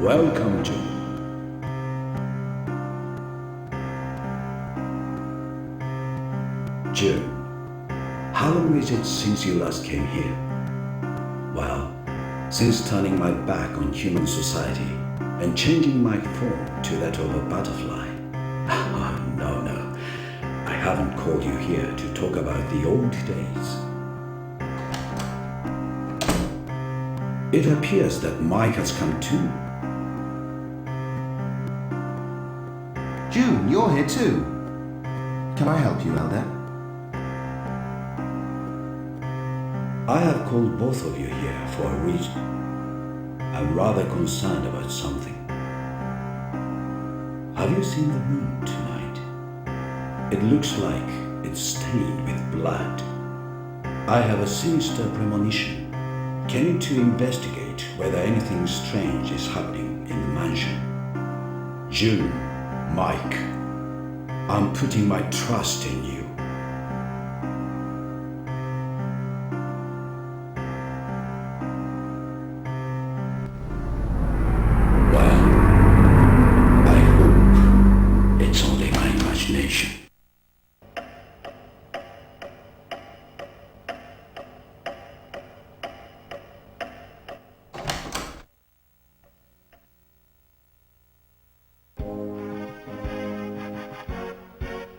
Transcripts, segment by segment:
Welcome, June. June, how long is it since you last came here? Well, since turning my back on human society and changing my form to that of a butterfly. No, I haven't called you here to talk about the old days. It appears that Mike has come too. June, you're here too. Can I help you, Elder? I have called both of you here for a reason. I'm rather concerned about something. Have you seen the moon tonight? It looks like it's stained with blood. I have a sinister premonition. Can you two investigate whether anything strange is happening in the mansion? June, Mike, I'm putting my trust in you. Well, I hope it's only my imagination.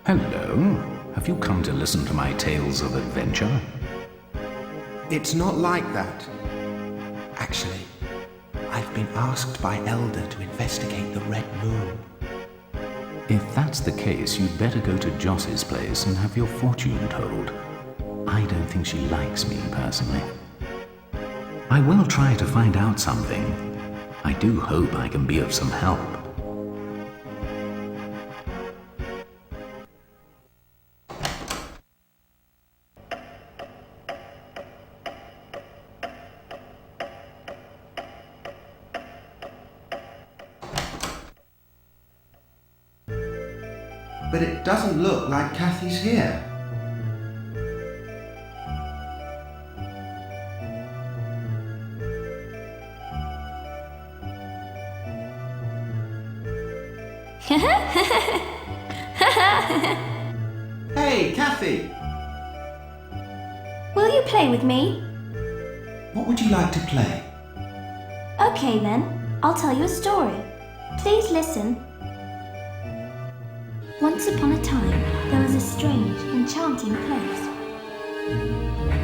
Hello. Have you come to listen to my tales of adventure? It's not like that. Actually, I've been asked by Elder to investigate the Red Moon. If that's the case, you'd better go to Joss's place and have your fortune told. I don't think she likes me personally. I will try to find out something. I do hope I can be of some help. But it doesn't look like Kathy's here. Hey, Kathy! Will you play with me? What would you like to play? Okay then, I'll tell you a story. Please listen. Once upon a time, there was a strange, enchanting place.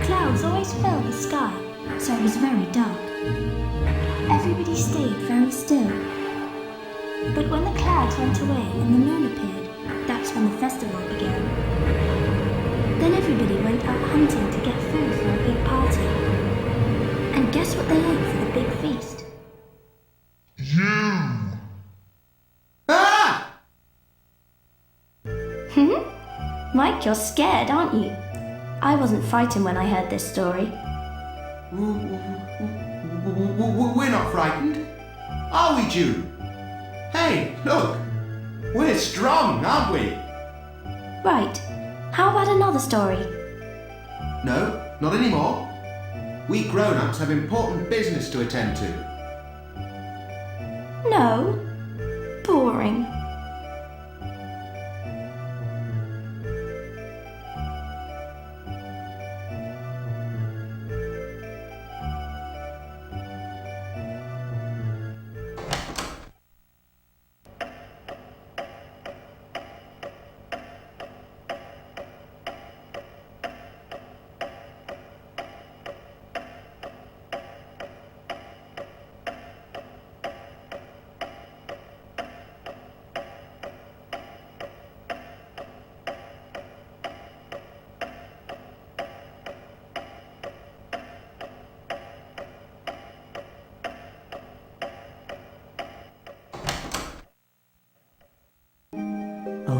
Clouds always filled the sky, so it was very dark. Everybody stayed very still. But when the clouds went away and the moon appeared, that's when the festival began. Then everybody went out hunting to get food for a big party. And guess what they ate for the big feast? Mike, you're scared, aren't you? I wasn't frightened when I heard this story. We're not frightened. Are we, June? Hey, look! We're strong, aren't we? Right. How about another story? No, not anymore. We grown-ups have important business to attend to. No. Boring.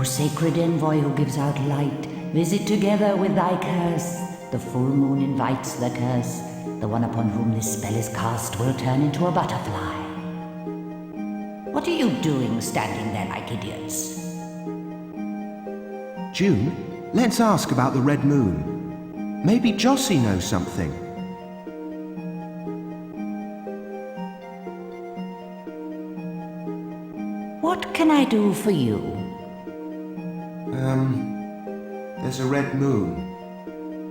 sacred envoy who gives out light, visit together with thy curse. The full moon invites the curse. The one upon whom this spell is cast will turn into a butterfly. What are you doing standing there like idiots? June, let's ask about the red moon. Maybe Jossie knows something. What can I do for you? There's a red moon.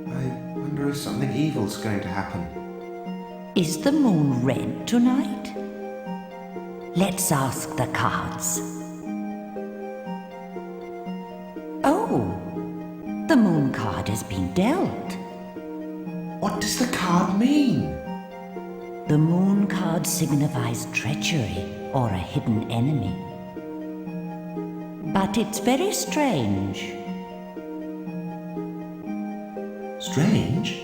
I wonder if something evil's going to happen. Is the moon red tonight? Let's ask the cards. Oh, the moon card has been dealt. What does the card mean? The moon card signifies treachery or a hidden enemy. But it's very strange. Strange?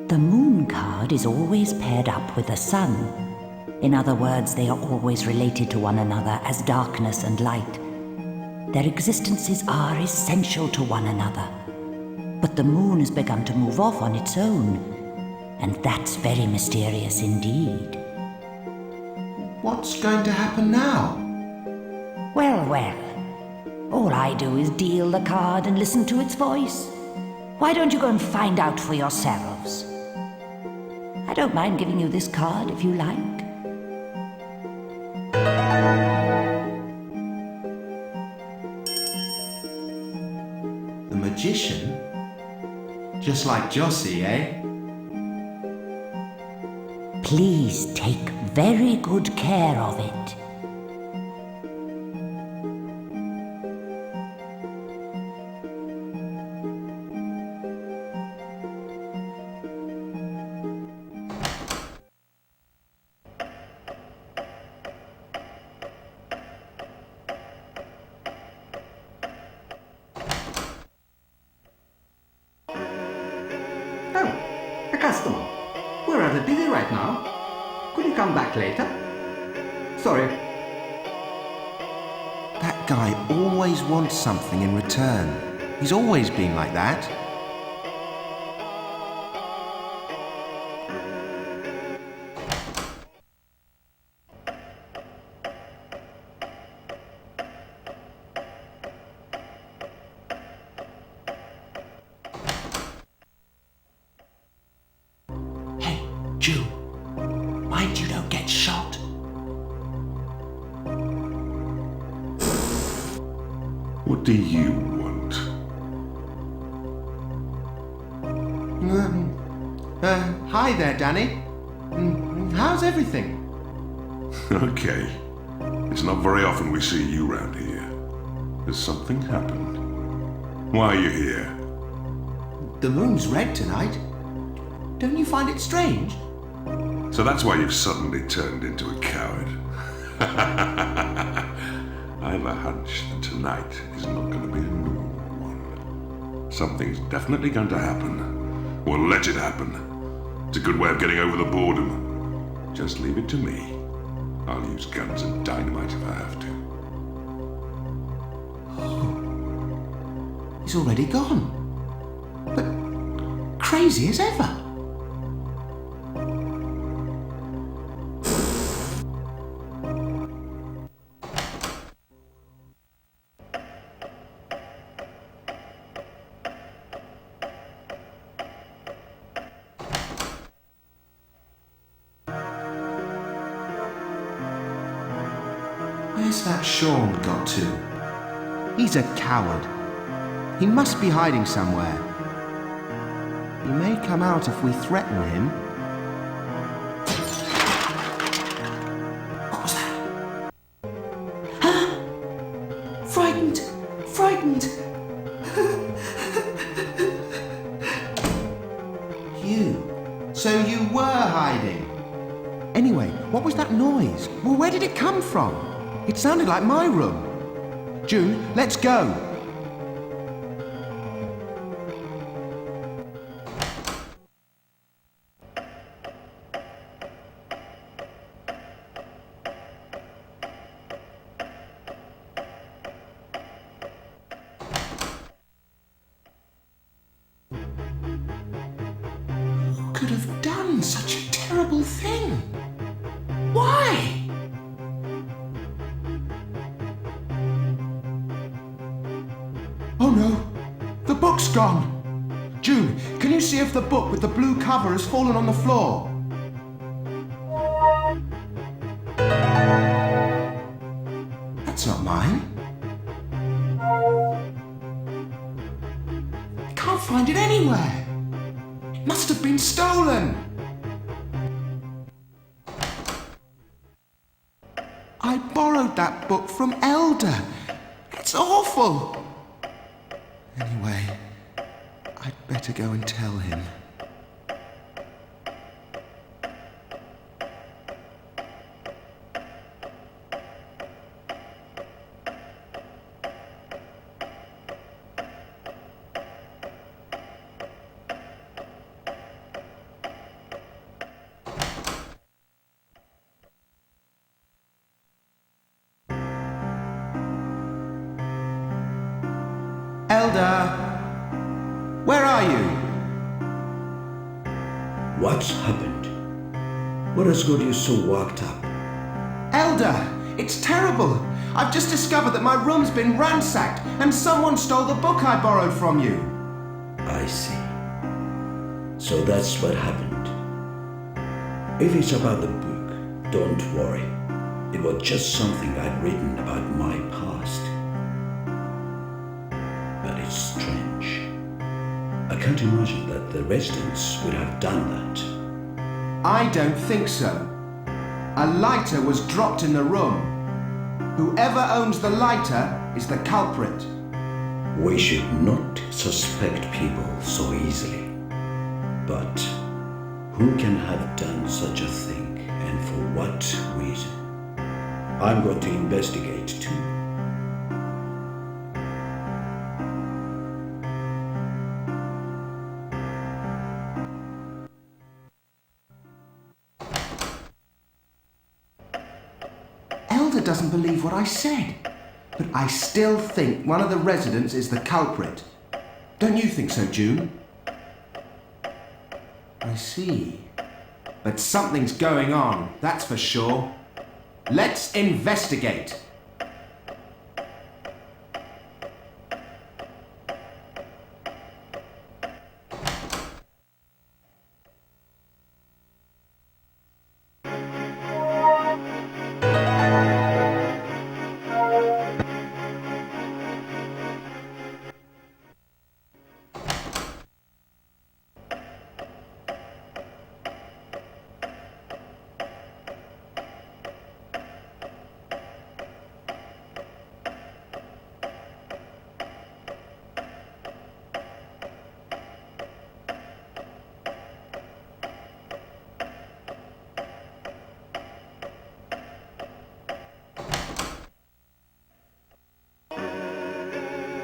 The moon card is always paired up with the sun. In other words, they are always related to one another as darkness and light. Their existences are essential to one another. But the moon has begun to move off on its own, and that's very mysterious indeed. What's going to happen now? Well, well. All I do is deal the card and listen to its voice. Why don't you go and find out for yourselves? I don't mind giving you this card if you like. The magician? Just like Jossie, eh? Please take very good care of it. Oh, a customer. We're rather busy right now. Could you come back later? Sorry. That guy always wants something in return. He's always been like that. Hey, June. Mind you don't get shot. What do you want? Hi there, Danny. How's everything? Okay. It's not very often we see you round here. Has something happened? Why are you here? The moon's red tonight. Don't you find it strange? So that's why you've suddenly turned into a coward. I have a hunch that tonight is not going to be a normal one. Something's definitely going to happen. Or let it happen. It's a good way of getting over the boredom. Just leave it to me. I'll use guns and dynamite if I have to. He's already gone. But crazy as ever. Where's that Sean got to? He's a coward. He must be hiding somewhere. He may come out if we threaten him. What was that? Frightened! Frightened! You. So you were hiding. Anyway, what was that noise? Well, where did it come from? It sounded like my room. June, let's go. could have done such a terrible thing? Why? Oh no, the book's gone. June, can you see if the book with the blue cover has fallen on the floor? That's not mine. I can't find it anywhere. It must have been stolen. I borrowed that book from Elder. It's awful. Anyway, I'd better go and tell him. Elder, where are you? What's happened? What has got you so worked up? Elder, it's terrible. I've just discovered that my room's been ransacked and someone stole the book I borrowed from you. I see. So that's what happened. If it's about the book, don't worry. It was just something I'd written about my past. But it's strange. I can't imagine that the residents would have done that. I don't think so. A lighter was dropped in the room. Whoever owns the lighter is the culprit. We should not suspect people so easily. But who can have done such a thing and for what reason? I'm going to investigate too. Elder doesn't believe what I said, but I still think one of the residents is the culprit. Don't you think so, June? I see. But something's going on, that's for sure. Let's investigate.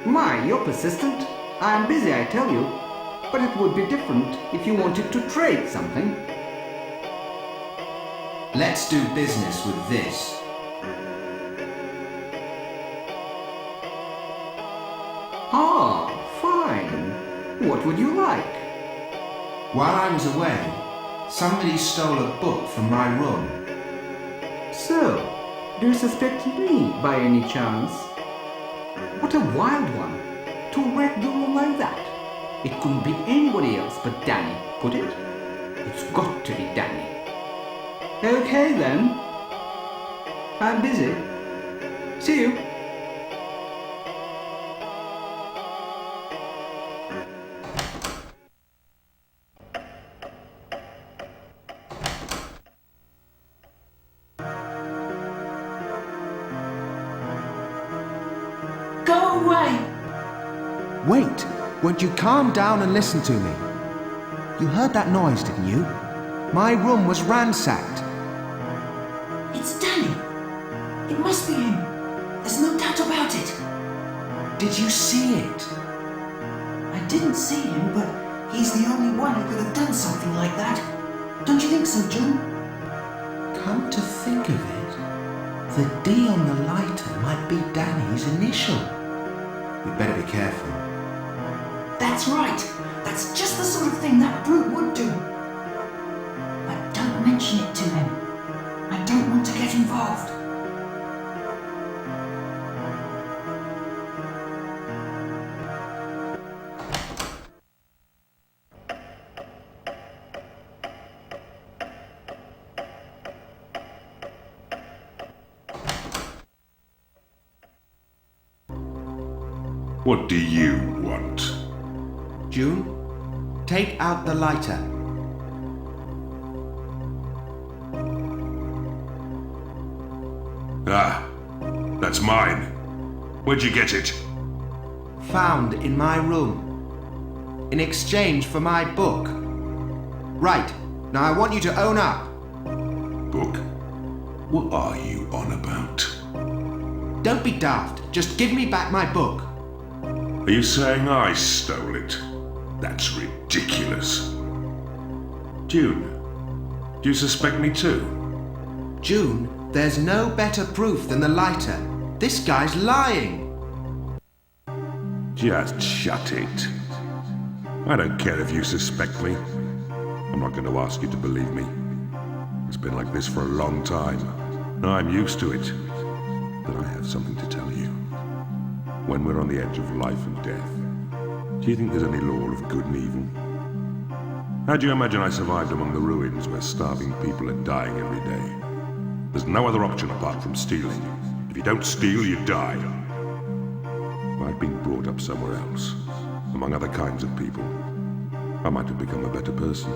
My, you're persistent. I am busy, I tell you. But it would be different if you wanted to trade something. Let's do business with this. Ah, fine. What would you like? While I was away, somebody stole a book from my room. So, do you suspect me by any chance? What a wild one, to wreck the room like that. It couldn't be anybody else but Danny, could it? It's got to be Danny. Okay then. I'm busy. See you. Go away! Wait, won't you calm down and listen to me? You heard that noise, didn't you? My room was ransacked. It's Danny. It must be him. There's no doubt about it. Did you see it? I didn't see him, but he's the only one who could have done something like that. Don't you think so, June? Come to think of it, the D on the lighter might be Danny's initial. We'd better be careful. That's right. That's just the sort of thing that brute would do. Don't mention it to him. I don't want to get involved. What do you want? June, take out the lighter. Ah, that's mine. Where'd you get it? Found in my room. In exchange for my book. Right, now I want you to own up. Book? What are you on about? Don't be daft. Just give me back my book. Are you saying I stole it? That's ridiculous. June, do you suspect me too? June, there's no better proof than the lighter. This guy's lying. Just shut it. I don't care if you suspect me. I'm not going to ask you to believe me. It's been like this for a long time. I'm used to it. But I have something to tell you. When we're on the edge of life and death, do you think there's any law of good and evil? How do you imagine I survived among the ruins where starving people are dying every day? There's no other option apart from stealing. If you don't steal, you die. If I'd been brought up somewhere else, among other kinds of people, I might have become a better person.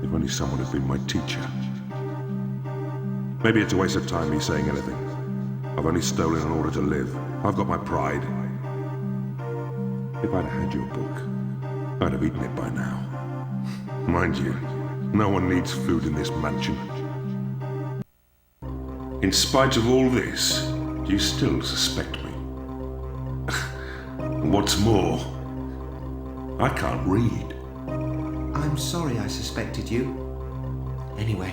If only someone had been my teacher. Maybe it's a waste of time me saying anything. I've only stolen in order to live. I've got my pride. If I'd had your book, I'd have eaten it by now. Mind you, no one needs food in this mansion. In spite of all this, do you still suspect me? What's more, I can't read. I'm sorry I suspected you. Anyway,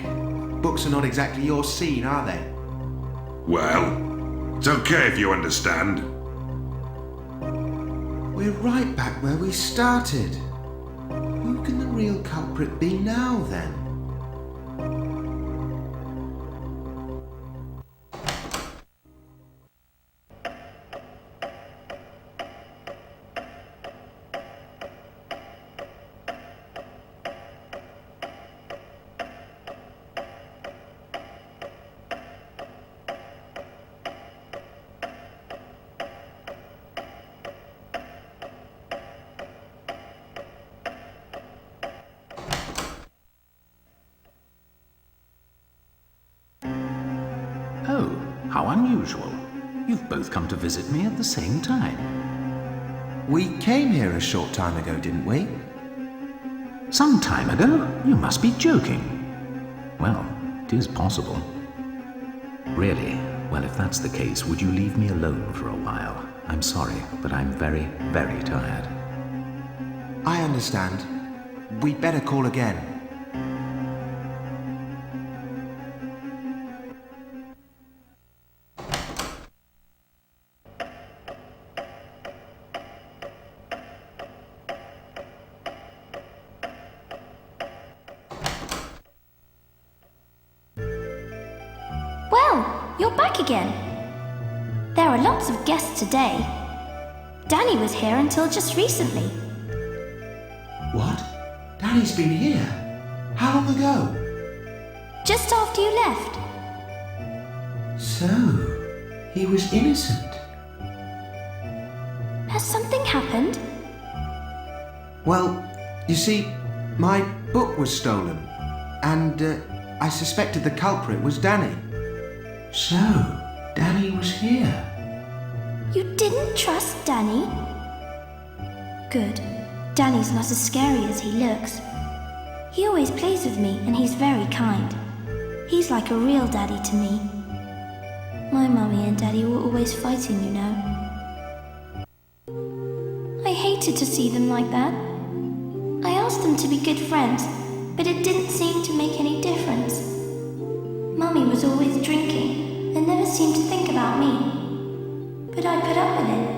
books are not exactly your scene, are they? Well, it's okay if you understand. We're right back where we started. Who can the real culprit be now, then? Oh, how unusual. You've both come to visit me at the same time. We came here a short time ago, didn't we? Some time ago? You must be joking. Well, it is possible. Really? Well, if that's the case, would you leave me alone for a while? I'm sorry, but I'm very, very tired. I understand. We'd better call again. Well, you're back again. There are lots of guests today. Danny was here until just recently. What? Danny's been here? How long ago? Just after you left. So, he was innocent. Has something happened? Well, you see, my book was stolen, and I suspected the culprit was Danny. So, Danny was here. You didn't trust Danny? Good. Danny's not as scary as he looks. He always plays with me and he's very kind. He's like a real daddy to me. My mummy and daddy were always fighting, you know. I hated to see them like that. I asked them to be good friends, but it didn't seem to make any difference. Mummy was always drinking and never seemed to think about me. But I put up with it.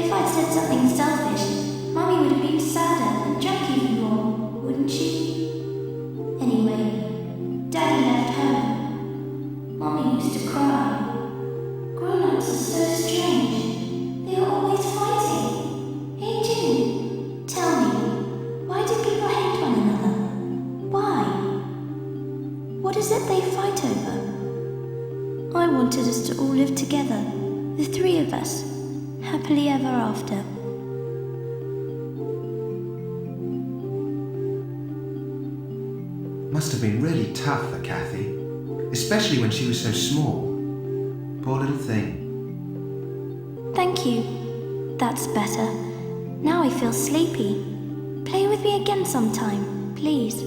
If I'd said something selfish, Mummy would have been sadder and drunk even more, wouldn't she? Anyway, used to cry. Grown-ups are so strange. They are always fighting. Hey June, tell me, why do people hate one another? Why? What is it they fight over? I wanted us to all live together, the three of us, happily ever after. Must have been really tough for Kathy, especially when she was so small. Poor little thing. Thank you. That's better. Now I feel sleepy. Play with me again sometime, please.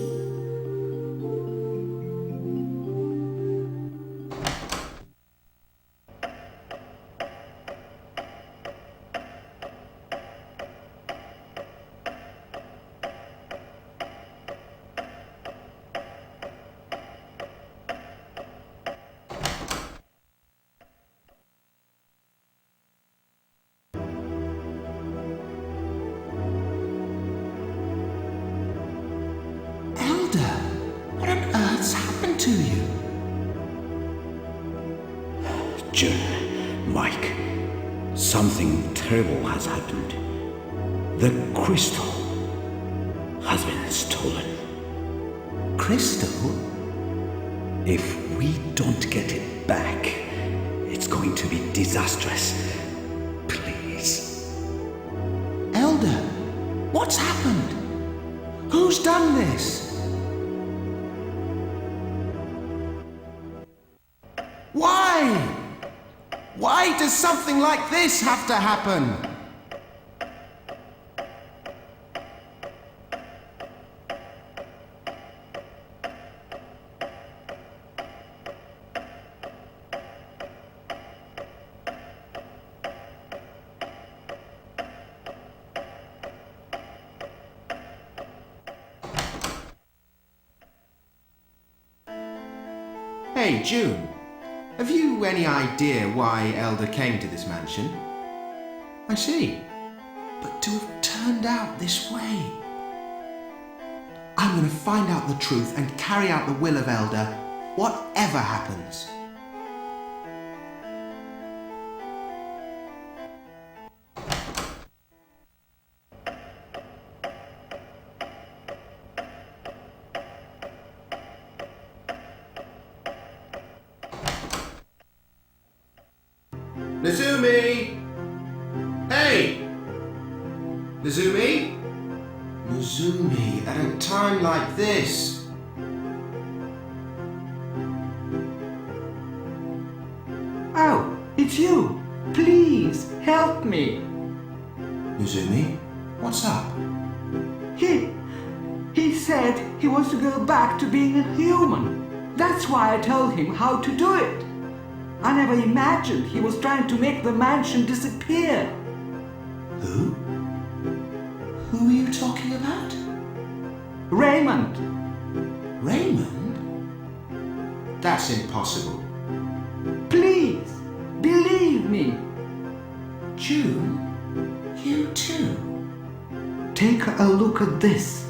What on earth's happened to you? June, Mike, something terrible has happened. The crystal has been stolen. Crystal? If we don't get it back, it's going to be disastrous. Please. Elder, what's happened? Who's done this? Why? Why does something like this have to happen? Hey, June. Have you any idea why Elder came to this mansion? I see. But to have turned out this way. I'm going to find out the truth and carry out the will of Elder, whatever happens. Nizumi! Hey! Nizumi? Nizumi, at a time like this. Oh, it's you. Please, help me. Nizumi, what's up? He said he wants to go back to being a human. That's why I told him how to do it. I never imagined he was trying to make the mansion disappear. Who? Who are you talking about? Raymond. Raymond? That's impossible. Please, believe me. June, you too. Take a look at this.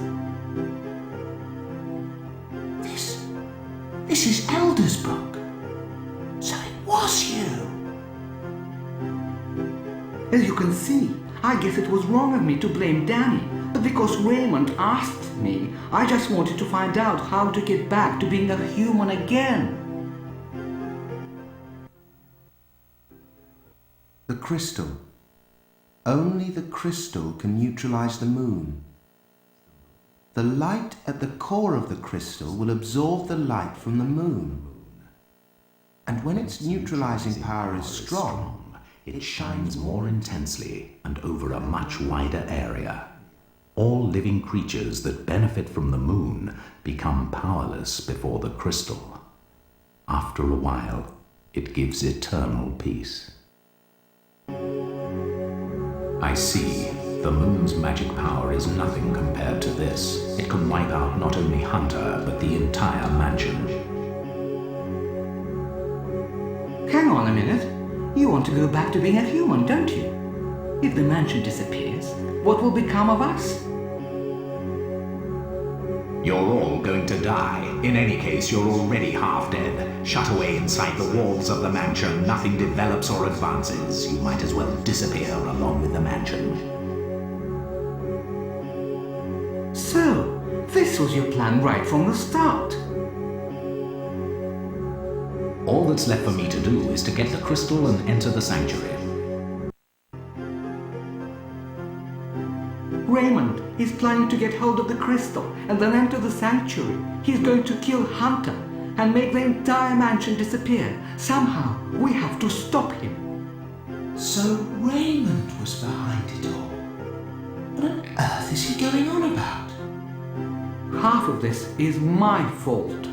This is Elder's book. So it was you. As you can see, I guess it was wrong of me to blame Danny, but because Raymond asked me, I just wanted to find out how to get back to being a human again. The crystal. Only the crystal can neutralize the moon. The light at the core of the crystal will absorb the light from the moon. And when its neutralizing power is strong, it shines more intensely and over a much wider area. All living creatures that benefit from the moon become powerless before the crystal. After a while, it gives eternal peace. I see. The moon's magic power is nothing compared to this. It can wipe out not only Hunter, but the entire mansion. Hang on a minute. You want to go back to being a human, don't you? If the mansion disappears, what will become of us? You're all going to die. In any case, you're already half dead. Shut away inside the walls of the mansion, nothing develops or advances. You might as well disappear along with the mansion. So, this was your plan right from the start. All that's left for me to do is to get the crystal and enter the sanctuary. Raymond is planning to get hold of the crystal and then enter the sanctuary. He's going to kill Hunter and make the entire mansion disappear. Somehow, we have to stop him. So Raymond was behind it all. What on earth is he going on about? Half of this is my fault.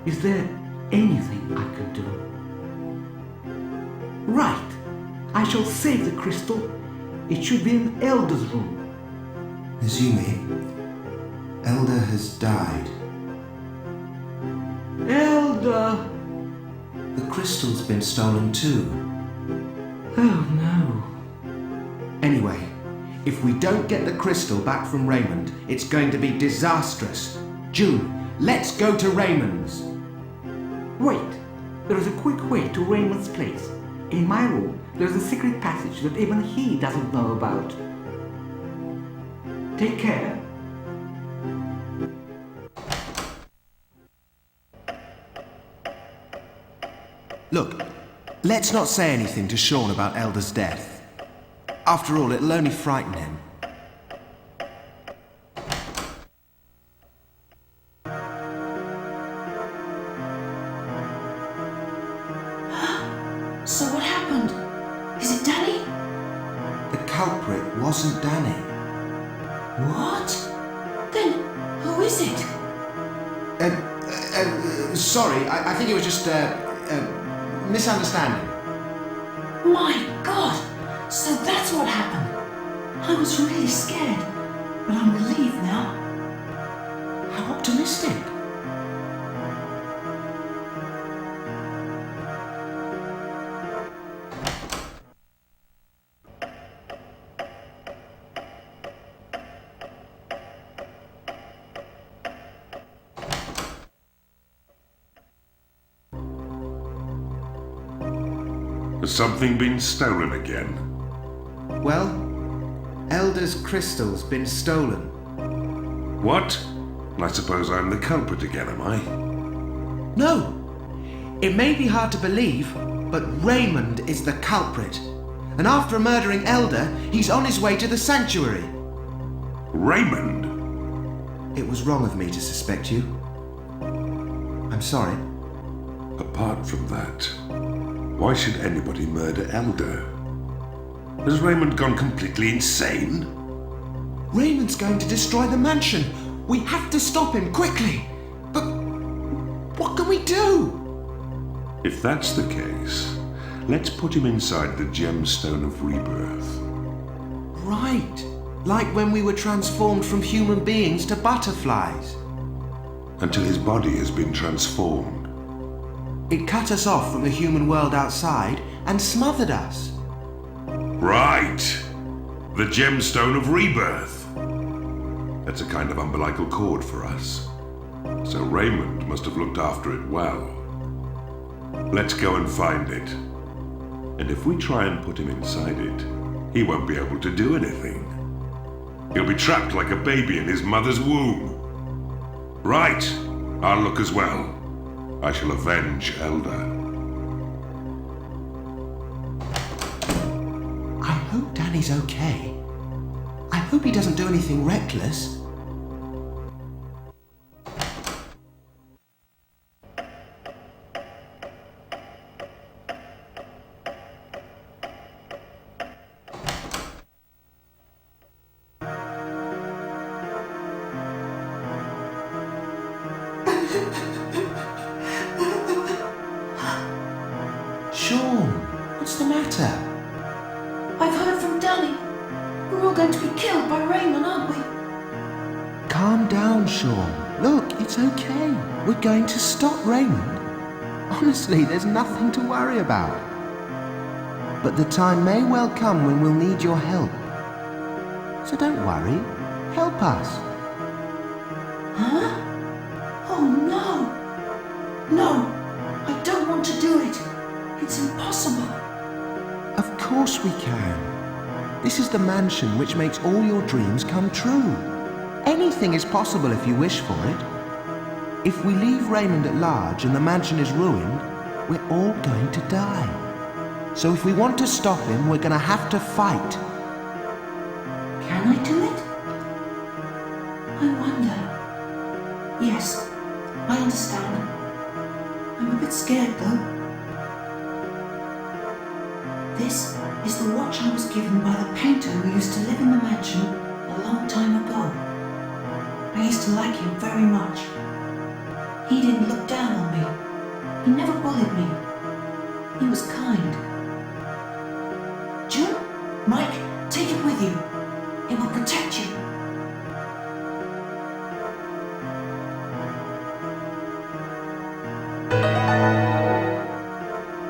Is there anything I can do? Right. I shall save the crystal. It should be in Elder's room. Izumi, Elder has died. Elder! The crystal's been stolen too. Oh no. Anyway, if we don't get the crystal back from Raymond, it's going to be disastrous. June, let's go to Raymond's. Wait, there is a quick way to Raymond's place. In my room, there is a secret passage that even he doesn't know about. Take care. Look, let's not say anything to Sean about Elder's death. After all, it'll only frighten him. So what happened? Is it Danny? The culprit wasn't Danny. What? Then who is it? Sorry, I think it was just misunderstanding. My God! So that's what happened. I was really scared, but I'm relieved now. How optimistic. Has something been stolen again? Well, Elder's crystal's been stolen. What? I suppose I'm the culprit again, am I? No! It may be hard to believe, but Raymond is the culprit. And after murdering Elder, he's on his way to the sanctuary. Raymond? It was wrong of me to suspect you. I'm sorry. Apart from that, why should anybody murder Elder? Has Raymond gone completely insane? Raymond's going to destroy the mansion. We have to stop him quickly. But what can we do? If that's the case, let's put him inside the gemstone of rebirth. Right. Like when we were transformed from human beings to butterflies. Until his body has been transformed. It cut us off from the human world outside and smothered us. Right! The gemstone of rebirth. That's a kind of umbilical cord for us. So Raymond must have looked after it well. Let's go and find it. And if we try and put him inside it, he won't be able to do anything. He'll be trapped like a baby in his mother's womb. Right! I'll look as well. I shall avenge Elder. I hope Danny's okay. I hope he doesn't do anything reckless. Sean, what's the matter? I've heard from Danny. We're all going to be killed by Raymond, aren't we? Calm down, Sean. Look, it's okay. We're going to stop Raymond. Honestly, there's nothing to worry about. But the time may well come when we'll need your help. So don't worry. Help us. Huh? Oh no! No! I don't want to do it! It's impossible! Of course we can. This is the mansion which makes all your dreams come true. Anything is possible if you wish for it. If we leave Raymond at large and the mansion is ruined, we're all going to die. So if we want to stop him, we're going to have to fight. Can I do it? I wonder. Yes, I understand. I'm a bit scared though. This is the watch I was given by the painter who used to live in the mansion a long time ago. I used to like him very much. He didn't look down on me. He never bullied me. He was kind. June, Mike, take it with you. It will protect you.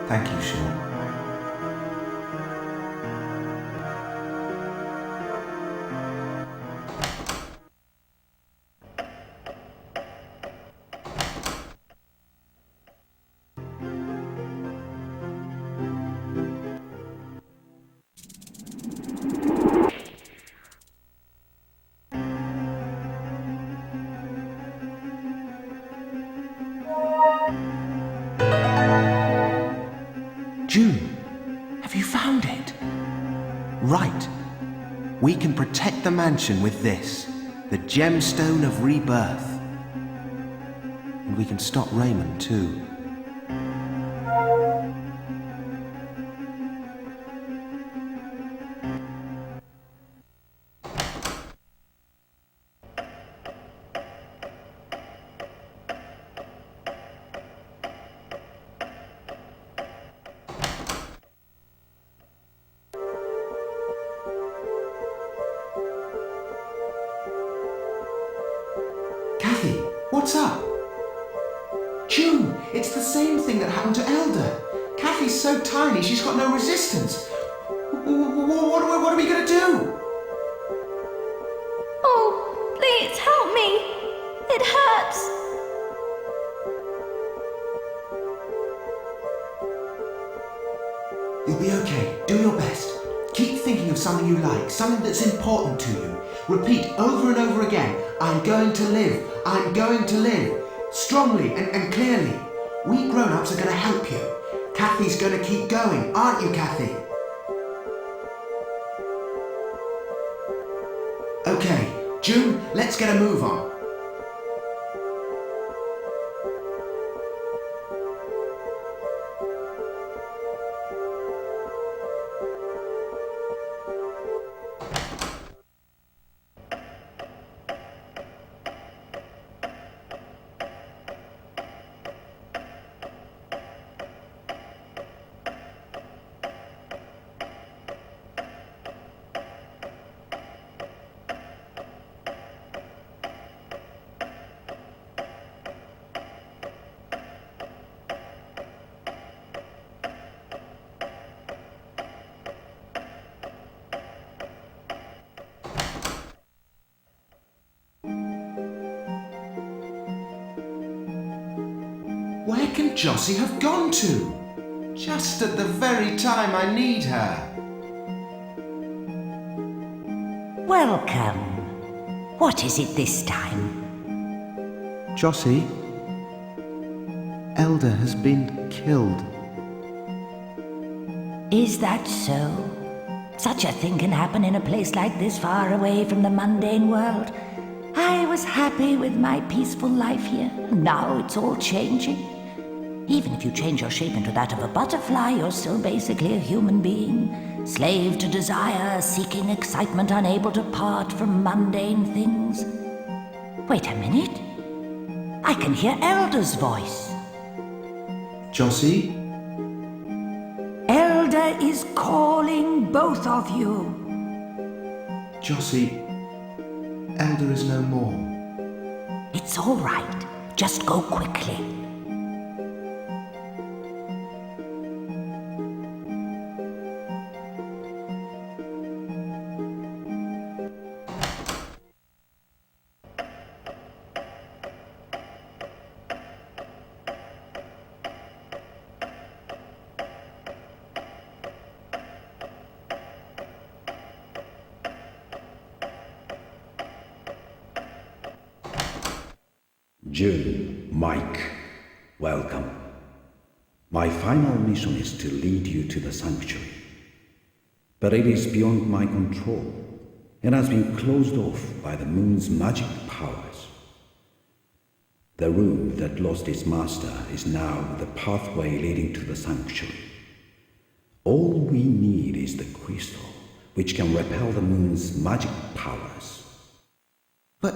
Thank you, Sean. June, have you found it? Right. We can protect the mansion with this, the gemstone of rebirth. And we can stop Raymond too. Kathy, what's up? June, it's the same thing that happened to Elder. Kathy's so tiny, she's got no resistance. What are we going to do? Oh, please help me. It hurts. You'll be okay. Do your best. Keep thinking of something you like, something that's important to you. Repeat over and over again, I'm going to live. I'm going to live. Strongly and clearly. We grown-ups are going to help you. Kathy's going to keep going, aren't you, Kathy? Okay, June, let's get a move on. Where can Jossie have gone to? Just at the very time I need her. Welcome. What is it this time? Jossie, Elder has been killed. Is that so? Such a thing can happen in a place like this, far away from the mundane world. I was happy with my peaceful life here, and now it's all changing. Even if you change your shape into that of a butterfly, you're still basically a human being, slave to desire, seeking excitement, unable to part from mundane things. Wait a minute. I can hear Elder's voice. Jossie? Elder is calling both of you. Jossie, Elder is no more. It's all right. Just go quickly. June, Mike, welcome. My final mission is to lead you to the sanctuary. But it is beyond my control and has been closed off by the moon's magic powers. The room that lost its master is now the pathway leading to the sanctuary. All we need is the crystal, which can repel the moon's magic powers. But,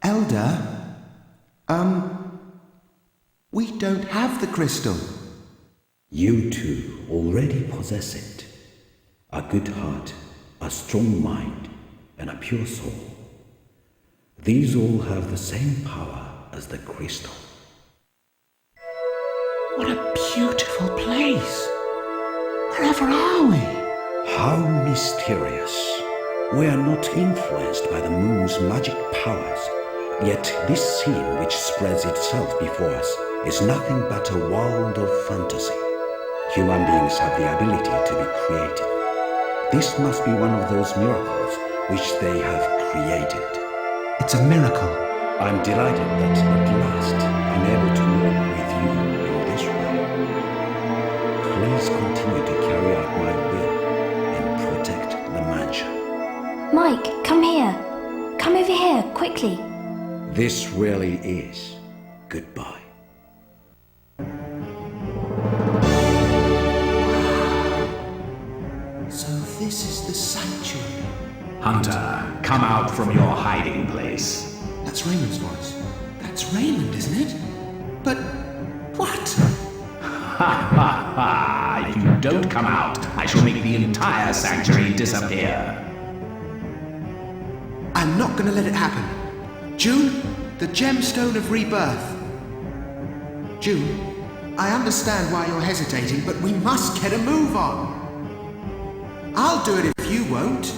Elder, we don't have the crystal. You two already possess it. A good heart, a strong mind, and a pure soul. These all have the same power as the crystal. What a beautiful place. Wherever are we? How mysterious. We are not influenced by the moon's magic powers, yet this scene which spreads itself before us is nothing but a world of fantasy. Human beings have the ability to be creative. This must be one of those miracles which they have created. It's a miracle. I'm delighted that at last I'm able to walk with you in this way. Please continue to carry out my will and protect the mansion. Mike, come here. Come over here, quickly. This really is goodbye. So this is the sanctuary. Hunter, come out from your hiding place. That's Raymond's voice. That's Raymond, isn't it? But what? Ha ha ha! If you don't come out, I shall make the entire sanctuary disappear. I'm not going to let it happen. June, the gemstone of rebirth. June, I understand why you're hesitating, but we must get a move on. I'll do it if you won't.